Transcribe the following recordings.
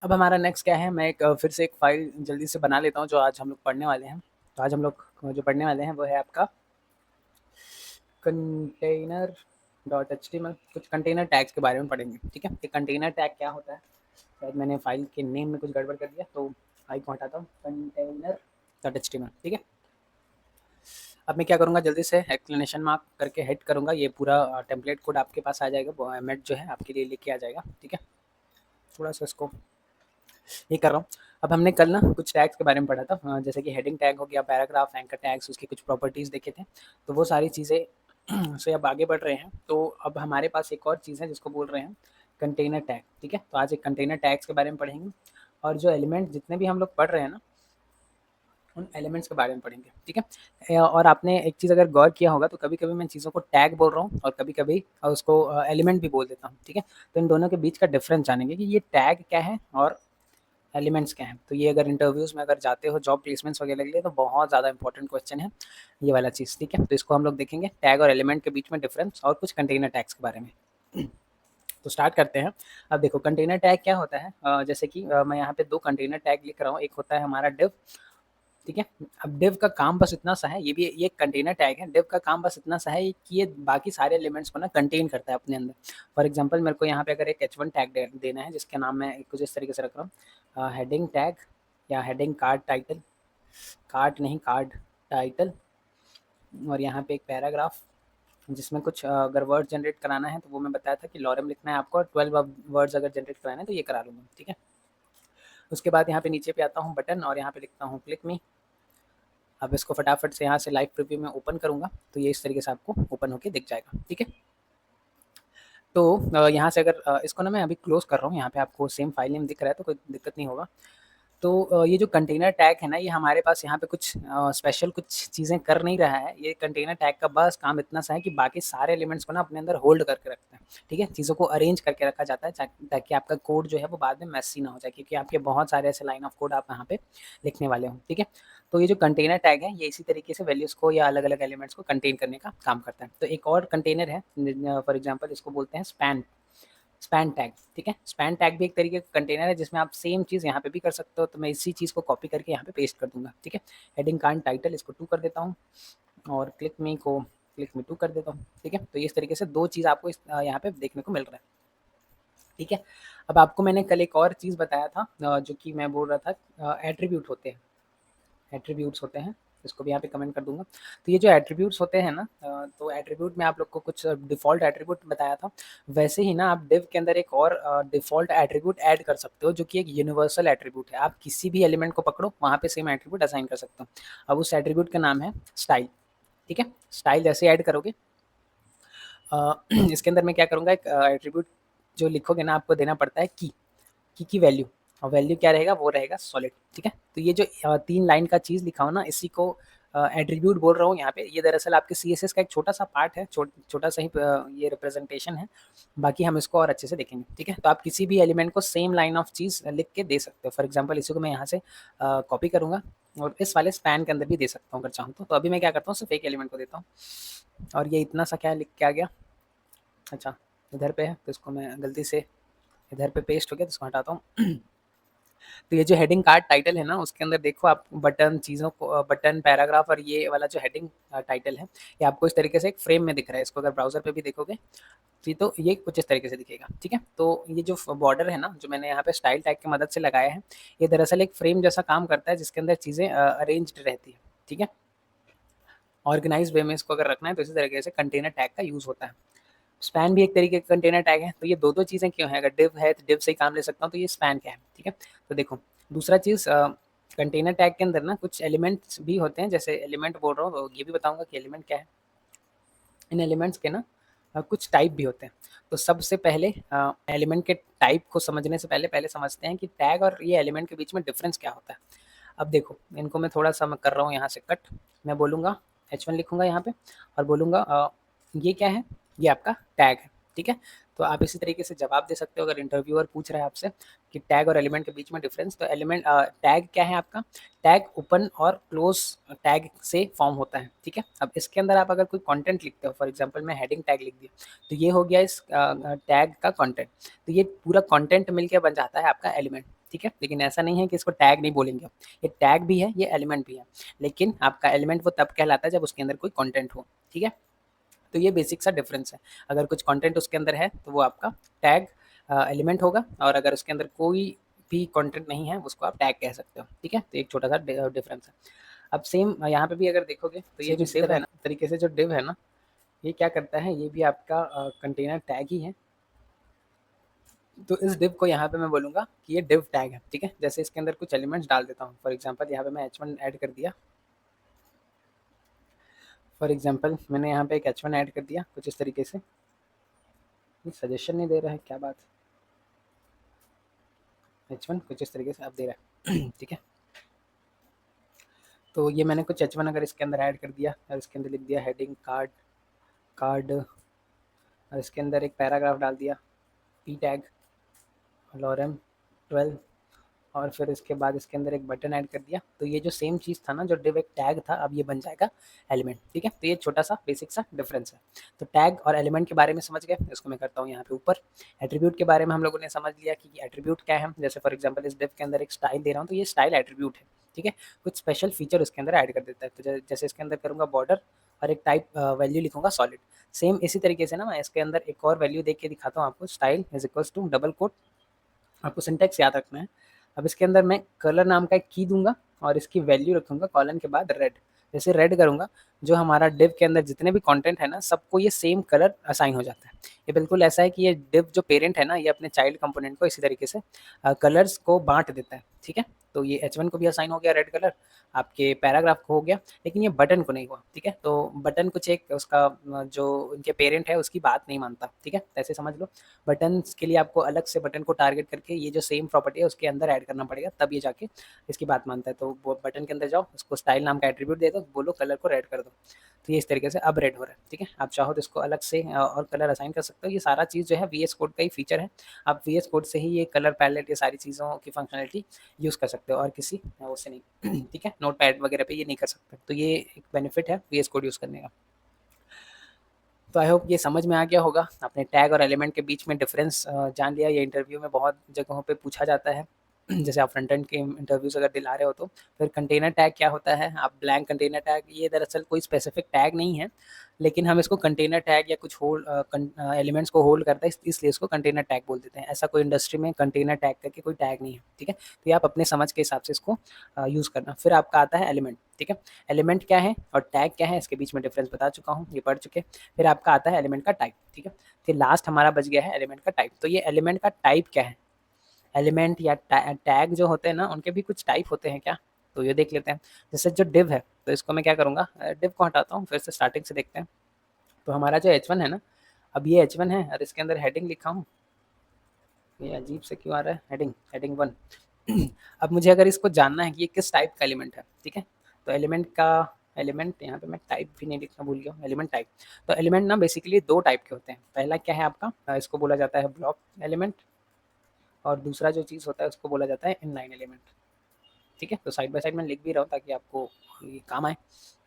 अब हमारा नेक्स्ट क्या है, मैं फिर से एक फ़ाइल जल्दी से बना लेता हूँ जो आज हम लोग पढ़ने वाले हैं। तो आज हम लोग जो पढ़ने वाले हैं वो है आपका कंटेनर डॉट एचटीएमएल। कुछ कंटेनर टैग्स के बारे में पढ़ेंगे, ठीक है। कि कंटेनर टैग क्या होता है। शायद मैंने फ़ाइल के नेम में कुछ गड़बड़ कर दिया, तो आई को हटाता हूँ, कंटेनर डॉट एचटीएमएल, ठीक है। अब मैं क्या करूँगा, जल्दी से एक्सप्लेनेशन मार्क करके हिट करूँगा, ये पूरा टेम्पलेट कोड आपके पास आ जाएगा, वो एमएट जो है आपके लिए लिख के आ जाएगा, ठीक है। थोड़ा सा इसको ये कर रहा हूँ। अब हमने कल ना कुछ टैग्स के बारे में पढ़ा था, जैसे कि हेडिंग टैग हो गया, पैराग्राफ, एंकर टैग्स, उसकी कुछ प्रॉपर्टीज़ देखे थे। तो वो सारी चीज़ें से अब आगे बढ़ रहे हैं। तो अब हमारे पास एक और चीज़ है जिसको बोल रहे हैं कंटेनर टैग, ठीक है। तो आज एक कंटेनर टैग्स के बारे में पढ़ेंगे, और जो एलिमेंट जितने भी हम लोग पढ़ रहे हैं ना, उन एलिमेंट्स के बारे में पढ़ेंगे, ठीक है। और आपने एक चीज़ अगर गौर किया होगा तो कभी-कभी मैं चीज़ों को टैग बोल रहा हूँ और कभी-कभी उसको एलिमेंट भी बोल देता हूँ, ठीक है। तो इन दोनों के बीच का डिफरेंस जानेंगे कि ये टैग क्या है और एलिमेंट्स क्या हैं। तो ये अगर इंटरव्यूज़ में अगर जाते हो जॉब प्लेसमेंट्स वगैरह के लिए तो बहुत ज़्यादा इंपॉर्टेंट क्वेश्चन है ये वाला चीज़, ठीक है। तो इसको हम लोग देखेंगे, टैग और एलिमेंट के बीच में डिफरेंस और कुछ कंटेनर टैग्स के बारे में। तो स्टार्ट करते हैं। अब देखो कंटेनर टैग क्या होता है, जैसे कि मैं यहाँ पे 2 कंटेनर टैग लिख रहा हूँ। एक होता है हमारा डिव, ठीक है। अब डिव का काम बस इतना सा है, ये एक कंटेनर टैग है। डिव का काम बस इतना सा है कि ये बाकी सारे एलिमेंट्स को ना कंटेन करता है अपने अंदर। फॉर एग्जांपल मेरे को यहाँ पे अगर एक h1 टैग देना है जिसका नाम मैं कुछ इस तरीके से रख रहा हूँ, हेडिंग टैग या हेडिंग कार्ड टाइटल, कार्ड नहीं कार्ड टाइटल, और यहाँ पे एक पैराग्राफ जिसमें कुछ अगर वर्ड जनरेट कराना है तो वो मैं बताया था कि लॉरम लिखना है आपको, और 12 वर्ड्स अगर जनरेट कराना है तो ये करा लूँगा, ठीक है। उसके बाद यहाँ पे नीचे पे आता हूँ बटन, और यहाँ पे लिखता हूँ क्लिक मी। अब इसको फटाफट से यहाँ से लाइव प्रीव्यू में ओपन करूँगा तो ये इस तरीके से आपको ओपन होके दिख जाएगा, ठीक है। तो यहाँ से अगर इसको ना मैं अभी क्लोज़ कर रहा हूँ, यहाँ पे आपको सेम फाइल नेम दिख रहा है तो कोई दिक्कत नहीं होगा। तो ये जो कंटेनर टैग है ना, ये हमारे पास यहाँ पे कुछ स्पेशल कुछ चीज़ें कर नहीं रहा है। ये कंटेनर टैग का बस काम इतना सा है कि बाकी सारे एलिमेंट्स को ना अपने अंदर होल्ड करके रखता है, ठीक है। चीज़ों को अरेंज करके रखा जाता है ताकि आपका कोड जो है वो बाद में मेसी ना हो जाए, क्योंकि आपके बहुत सारे ऐसे लाइन ऑफ कोड आप यहाँ पे लिखने वाले हो, ठीक है। तो ये जो कंटेनर टैग है ये इसी तरीके से वैल्यूज़ को या अलग-अलग एलिमेंट्स को कंटेन करने का काम करता है। तो एक और कंटेनर है, फॉर एग्ज़ाम्पल इसको बोलते हैं स्पैन, स्पैन टैग, ठीक है। स्पैन टैग भी एक तरीके का कंटेनर है जिसमें आप सेम चीज़ यहाँ पे भी कर सकते हो। तो मैं इसी चीज़ को कॉपी करके यहाँ पे पेस्ट कर दूँगा, ठीक है। हेडिंग कार्ड टाइटल इसको 2 कर देता हूँ, और क्लिक मी को क्लिक मी 2 कर देता हूँ, ठीक है। तो इस तरीके से 2 चीज़ आपको यहाँ पे देखने को मिल रहा है, ठीक है। अब आपको मैंने कल एक और चीज़ बताया था, जो कि मैं बोल रहा था एट्रीब्यूट होते हैं, एट्रीब्यूट्स होते हैं, इसको भी यहाँ पे कमेंट कर दूँगा। तो ये जो एट्रीब्यूट्स होते हैं ना, तो एट्रीब्यूट में आप लोग को कुछ डिफ़ॉल्ट एट्रीब्यूट बताया था। वैसे ही ना आप डिव के अंदर एक और डिफ़ॉल्ट एट्रीब्यूट ऐड कर सकते हो जो कि एक यूनिवर्सल एट्रीब्यूट है। आप किसी भी एलिमेंट को पकड़ो, वहाँ पे सेम एट्रीब्यूट असाइन कर सकते हो। अब उस एट्रीब्यूट का नाम है स्टाइल, ठीक है। स्टाइल जैसे ऐड करोगे, इसके अंदर मैं क्या करूँगा, एक एट्रीब्यूट जो लिखोगे ना आपको देना पड़ता है की वैल्यू, और वैल्यू क्या रहेगा, वो रहेगा सॉलिड, ठीक है। तो ये जो 3 लाइन का चीज़ लिखा हो ना, इसी को एट्रीब्यूट बोल रहा हूँ यहाँ पे। ये दरअसल आपके सीएसएस का एक छोटा-सा पार्ट है, छोटा सा ही ये रिप्रेजेंटेशन है। बाकी हम इसको और अच्छे से देखेंगे, ठीक है। तो आप किसी भी एलिमेंट को सेम लाइन ऑफ चीज़ लिख के दे सकते हो। फॉर एग्जांपल इसी को मैं यहाँ से कॉपी करूँगा और इस वाले स्पैन के अंदर भी दे सकता हूँ अगर चाहूँ तो। तो अभी मैं क्या करता हूँ, सिर्फ एक एलिमेंट को देता हूँ, और ये इतना सा क्या लिख के आ गया, अच्छा इधर पे है तो इसको मैं गलती से इधर पे पेस्ट हो गया तो इसको हटाता हूँ। तो ये जो हेडिंग कार्ड टाइटल है ना, उसके अंदर देखो आप बटन चीज़ों को, बटन पैराग्राफ और ये वाला जो हेडिंग टाइटल है, ये आपको इस तरीके से एक फ्रेम में दिख रहा है। इसको अगर ब्राउज़र पे भी देखोगे तो ये कुछ इस तरीके से दिखेगा, ठीक है। तो ये जो बॉर्डर है ना, जो मैंने यहाँ पे स्टाइल टैग की मदद से लगाया है, ये दरअसल एक फ्रेम जैसा काम करता है जिसके अंदर चीज़ें अरेंज्ड रहती है, ठीक है। ऑर्गेनाइज़ वे में इसको अगर रखना है तो इसी तरीके से कंटेनर टैग का यूज़ होता है। स्पैन भी एक तरीके का कंटेनर टैग है। तो ये 2-2 चीज़ें क्यों हैं? अगर डिव है तो डिव से ही काम ले सकता हूँ, तो ये स्पैन क्या है, ठीक है? तो देखो, दूसरा चीज़, कंटेनर टैग के अंदर ना कुछ एलिमेंट्स भी होते हैं, जैसे एलिमेंट बोल रहा हूँ तो ये भी बताऊँगा कि एलिमेंट क्या है। इन एलिमेंट्स के ना कुछ टाइप भी होते हैं। तो सबसे पहले एलिमेंट के टाइप को समझने से पहले समझते हैं कि टैग और ये एलिमेंट के बीच में डिफरेंस क्या होता है। अब देखो, इनको मैं थोड़ा-सा मैं कर रहा हूँ यहाँ से कट। मैं बोलूँगा h1 लिखूँगा यहाँ पे और बोलूँगा ये क्या है? ये आपका टैग है, ठीक है? तो आप इसी तरीके से जवाब दे सकते हो अगर इंटरव्यूअर पूछ रहा है आपसे कि टैग और एलिमेंट के बीच में डिफरेंस। तो टैग क्या है आपका? टैग ओपन और क्लोज़ टैग से फॉर्म होता है, ठीक है? अब इसके अंदर आप अगर कोई कंटेंट लिखते हो, फॉर एग्ज़ाम्पल मैं हेडिंग टैग लिख दिया, तो ये हो गया इस टैग का कंटेंट। तो ये पूरा कंटेंट मिलके बन जाता है आपका एलिमेंट, ठीक है। लेकिन ऐसा नहीं है कि इसको टैग नहीं बोलेंगे आप, ये टैग भी है, ये एलिमेंट भी है, लेकिन आपका एलिमेंट वो तब कहलाता है जब उसके अंदर कोई कंटेंट हो, ठीक है। तो ये बेसिक सा डिफरेंस है। अगर कुछ कंटेंट उसके अंदर है तो वो आपका टैग एलिमेंट होगा, और अगर उसके अंदर कोई भी कंटेंट नहीं है उसको आप टैग कह सकते हो, ठीक है। तो एक छोटा सा डिफरेंस है। अब सेम यहाँ पे भी अगर देखोगे तो ये जो डिव है ना, तरीके से जो डिव है ना, ये क्या करता है, ये भी आपका कंटेनर टैग ही है। तो इस डिव को यहाँ पे मैं बोलूँगा कि ये डिव टैग है, ठीक है। जैसे इसके अंदर कुछ एलिमेंट्स डाल देता हूँ, फॉर एग्जांपल यहाँ पे मैं h1 ऐड कर दिया, फॉर एग्जांपल मैंने यहाँ पे एक h1 ऐड कर दिया कुछ इस तरीके से। ये सजेशन नहीं दे रहा है, क्या बात है। h1 कुछ इस तरीके से अब दे रहा है ठीक है। तो ये मैंने कुछ h1 अगर इसके अंदर ऐड कर दिया और इसके अंदर लिख दिया हेडिंग कार्ड कार्ड, और इसके अंदर एक पैराग्राफ डाल दिया p टैग लॉरम 12, और फिर इसके बाद इसके अंदर एक बटन ऐड कर दिया, तो ये जो सेम चीज़ था ना, जो डिव एक टैग था, अब ये बन जाएगा एलिमेंट, ठीक है। तो ये छोटा सा बेसिक सा डिफरेंस है। तो टैग और एलिमेंट के बारे में समझ गए, इसको मैं करता हूँ यहाँ पे ऊपर। एट्रीब्यूट के बारे में हम लोगों ने समझ लिया कि एट्रीब्यूट क्या है। जैसे फॉर एग्जाम्पल इस डिव के अंदर एक स्टाइल दे रहा हूँ, तो ये स्टाइल एट्रीब्यूट है, ठीक है। कुछ स्पेशल फीचर उसके अंदर ऐड कर देता है। तो जैसे इसके अंदर करूँगा बॉर्डर और एक टाइप वैल्यू लिखूंगा सॉलिड, सेम इसी तरीके से ना मैं इसके अंदर एक और वैल्यू देख के दिखाता हूँ आपको, style is equals to double quote, आपको सिंटेक्स याद रखना है। अब इसके अंदर मैं कलर नाम का एक की दूंगा और इसकी वैल्यू रखूंगा कॉलन के बाद रेड। जैसे रेड करूंगा, जो हमारा डिव के अंदर जितने भी कंटेंट है ना, सबको ये सेम कलर असाइन हो जाता है। ये बिल्कुल ऐसा है कि ये डिव जो पेरेंट है ना, ये अपने चाइल्ड कंपोनेंट को इसी तरीके से कलर्स को बांट देता है, ठीक है। तो ये h1 को भी असाइन हो गया रेड कलर, आपके पैराग्राफ को हो गया, लेकिन ये बटन को नहीं हुआ, ठीक है। तो बटन कुछ एक उसका जो उनके पेरेंट है उसकी बात नहीं मानता, ठीक है। ऐसे समझ लो, बटन के लिए आपको अलग से बटन को टारगेट करके ये जो सेम प्रॉपर्टी है उसके अंदर ऐड करना पड़ेगा, तब ये जाके इसकी बात मानता है। तो वो बटन के अंदर जाओ, उसको स्टाइल नाम का एट्रीब्यूट दे दो, बोलो कलर को रेड कर दो, तो ये इस तरीके से अब रेड हो रहा है, ठीक है। आप चाहो तो इसको अलग से और कलर असाइन कर सकते हो। ये सारा चीज़ जो है वी एस कोड का ही फीचर है। आप वी एस कोड से ही ये कलर पैलेट, ये सारी चीज़ों की फंक्शनलिटी यूज़ कर सकते हो, और किसी उससे नहीं ठीक है, नोट पैड वगैरह पे ये नहीं कर सकते। तो ये एक बेनिफिट है वी एस कोड यूज़ करने का। तो आई होप ये समझ में आ गया होगा। आपने टैग और एलिमेंट के बीच में डिफरेंस जान लिया। ये इंटरव्यू में बहुत जगहों पे पूछा जाता है जैसे आप फ्रंट एंड के इंटरव्यूज अगर दिला रहे हो तो। फिर कंटेनर टैग क्या होता है, आप ब्लैंक कंटेनर टैग, ये दरअसल कोई स्पेसिफिक टैग नहीं है, लेकिन हम इसको कंटेनर टैग या कुछ होल्ड एलिमेंट्स को होल्ड करता है, इसलिए इसको कंटेनर टैग बोल देते हैं। ऐसा कोई इंडस्ट्री में कंटेनर टैग करके कोई टैग नहीं है, ठीक है। तो ये आप अपने समझ के हिसाब से इसको यूज़ करना। फिर आपका आता है एलिमेंट, ठीक है। एलिमेंट क्या है और टैग क्या है, इसके बीच में डिफरेंस बता चुका हूँ, ये पढ़ चुके। फिर आपका आता है एलिमेंट का टाइप, ठीक है। फिर लास्ट हमारा बच गया है एलिमेंट का टाइप। तो ये एलिमेंट का टाइप क्या है, एलिमेंट या टैग जो होते हैं ना, उनके भी कुछ टाइप होते हैं क्या, तो ये देख लेते हैं। जैसे जो डिव है, तो इसको मैं क्या करूँगा, डिव को हटाता हूँ, फिर से स्टार्टिंग से देखते हैं। तो हमारा जो h1 है ना, अब ये h1 है और इसके अंदर हेडिंग लिखा हूँ, ये अजीब से क्यों आ रहा है, हेडिंग हेडिंग 1 अब मुझे अगर इसको जानना है कि ये किस टाइप का एलिमेंट है, ठीक है। तो एलिमेंट का एलिमेंट यहाँ पे मैं टाइप भी नहीं लिखना भूल गया हूँ, एलिमेंट टाइप। तो एलिमेंट ना बेसिकली दो टाइप के होते हैं। पहला क्या है आपका, इसको बोला जाता है ब्लॉक एलिमेंट, और दूसरा जो चीज़ होता है उसको बोला जाता है इनलाइन एलिमेंट, ठीक है। तो साइड बाय साइड में लिख भी रहा हूँ ताकि आपको ये काम आए,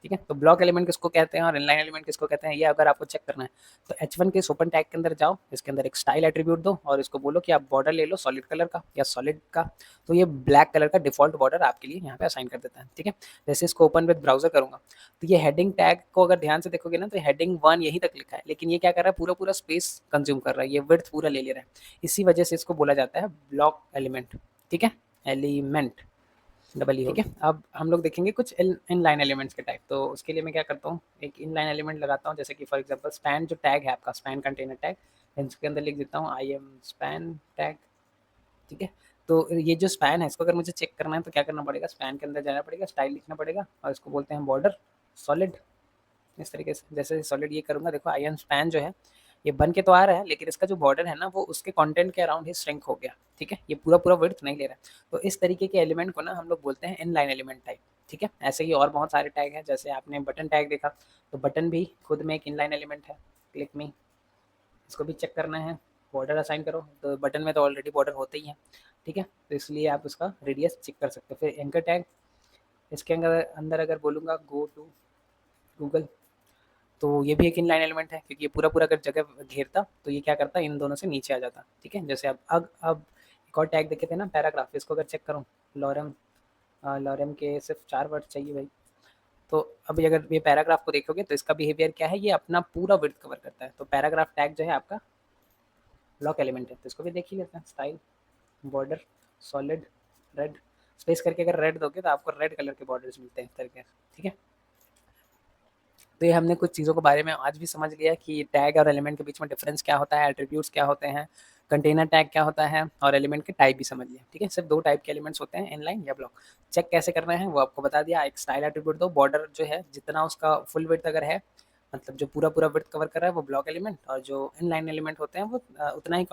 ठीक है। तो ब्लॉक एलिमेंट किसको कहते हैं और इनलाइन एलिमेंट किसको कहते हैं, ये अगर आपको चेक करना है तो h1 के ओपन टैग के अंदर जाओ, इसके अंदर एक स्टाइल एट्रीब्यूट दो और इसको बोलो कि आप बॉर्डर ले लो सॉलिड कलर का या सॉलिड का, तो ये ब्लैक कलर का डिफॉल्ट बॉर्डर आपके लिए यहाँ पे असाइन कर देता है, ठीक है। जैसे इसको ओपन विद ब्राउजर करूंगा, तो ये हेडिंग टैग को अगर ध्यान से देखोगे ना, तो हेडिंग 1 यहीं तक लिखा है, लेकिन ये क्या कर रहा है, पूरा पूरा स्पेस कंज्यूम कर रहा है, ये विड्थ पूरा ले रहा है। इसी वजह से इसको बोला जाता है ब्लॉक एलिमेंट, ठीक है, एलिमेंट डबल ई, ठीक है। अब हम लोग देखेंगे कुछ इन लाइन एलिमेंट्स के टाइप। तो उसके लिए मैं क्या करता हूँ, एक इन लाइन एलिमेंट लगाता हूँ, जैसे कि फॉर एग्जांपल स्पैन जो टैग है आपका, स्पैन कंटेनर टैग, इसके अंदर लिख देता हूँ आई एम स्पैन टैग, ठीक है। तो ये जो स्पैन है, इसको अगर मुझे चेक करना है तो क्या करना पड़ेगा, स्पैन के अंदर जाना पड़ेगा, स्टाइल लिखना पड़ेगा, और इसको बोलते हैं बॉर्डर सॉलिड, इस तरीके से। जैसे सॉलिड ये करूँगा, देखो आई एम स्पैन जो है ये बन के तो आ रहा है, लेकिन इसका जो बॉर्डर है ना, वो उसके कंटेंट के अराउंड ही श्रिंक हो गया, ठीक है। ये पूरा पूरा विड्थ नहीं ले रहा है। तो इस तरीके के एलिमेंट को ना हम लोग बोलते हैं इन लाइन एलिमेंट टाइप, ठीक है। ऐसे ही और बहुत सारे टैग हैं, जैसे आपने बटन टैग देखा, तो बटन भी खुद में एक इन लाइन एलिमेंट है, क्लिक मी, इसको भी चेक करना है, बॉर्डर असाइन करो, तो बटन में तो ऑलरेडी बॉर्डर होते ही हैं, ठीक है। तो इसलिए आप उसका रेडियस चेक कर सकते हो। फिर एंकर टैग, इसके अंदर अंदर अगर बोलूँगा गो टू गूगल, तो ये भी एक इनलाइन एलिमेंट है, क्योंकि ये पूरा पूरा अगर जगह घेरता तो ये क्या करता, इन दोनों से नीचे आ जाता, ठीक है। जैसे अब एक और टैग देखे थे ना पैराग्राफ, इसको अगर चेक करूँ, लॉरम लॉरम के सिर्फ 4 वर्ड चाहिए भाई। तो अभी अगर ये पैराग्राफ को देखोगे तो इसका बिहेवियर क्या है, ये अपना पूरा विड्थ कवर करता है। तो पैराग्राफ टैग जो है आपका ब्लॉक एलिमेंट है, तो इसको भी देख ही लेते हैं। Style, border, solid, red, space करके अगर रेड दोगे तो आपको रेड कलर के बॉर्डर्स मिलते हैं इस तरह के, ठीक है। तो ये हमने कुछ चीज़ों के बारे में आज भी समझ लिया कि टैग और एलिमेंट के बीच में डिफरेंस क्या होता है, एट्रीब्यूट्स क्या होते हैं, कंटेनर टैग क्या होता है, और एलिमेंट के टाइप भी समझ लिया, ठीक है। सिर्फ 2 टाइप के एलिमेंट्स होते हैं, इनलाइन या ब्लॉक। चेक कैसे करना है वो आपको बता दिया। एक स्टाइल एट्रीब्यूट दो, बॉर्डर जो है जितना उसका फुल विड्थ अगर है, मतलब जो पूरा विड्थ कवर कर रहा है वो ब्लॉक एलिमेंट, और जो इनलाइन एलिमेंट होते हैं वो उतना ही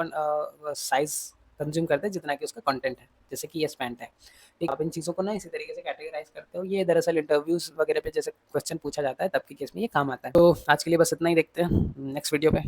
साइज़ कंज्यूम करते हैं जितना कि उसका कंटेंट है, जैसे कि ये स्पैन टैग। ठीक, आप इन चीज़ों को ना इसी तरीके से कैटेगराइज़ करते हो। ये दरअसल इंटरव्यूज़ वगैरह पे जैसे क्वेश्चन पूछा जाता है तब के केस में ये काम आता है। तो आज के लिए बस इतना ही, देखते हैं नेक्स्ट वीडियो पे।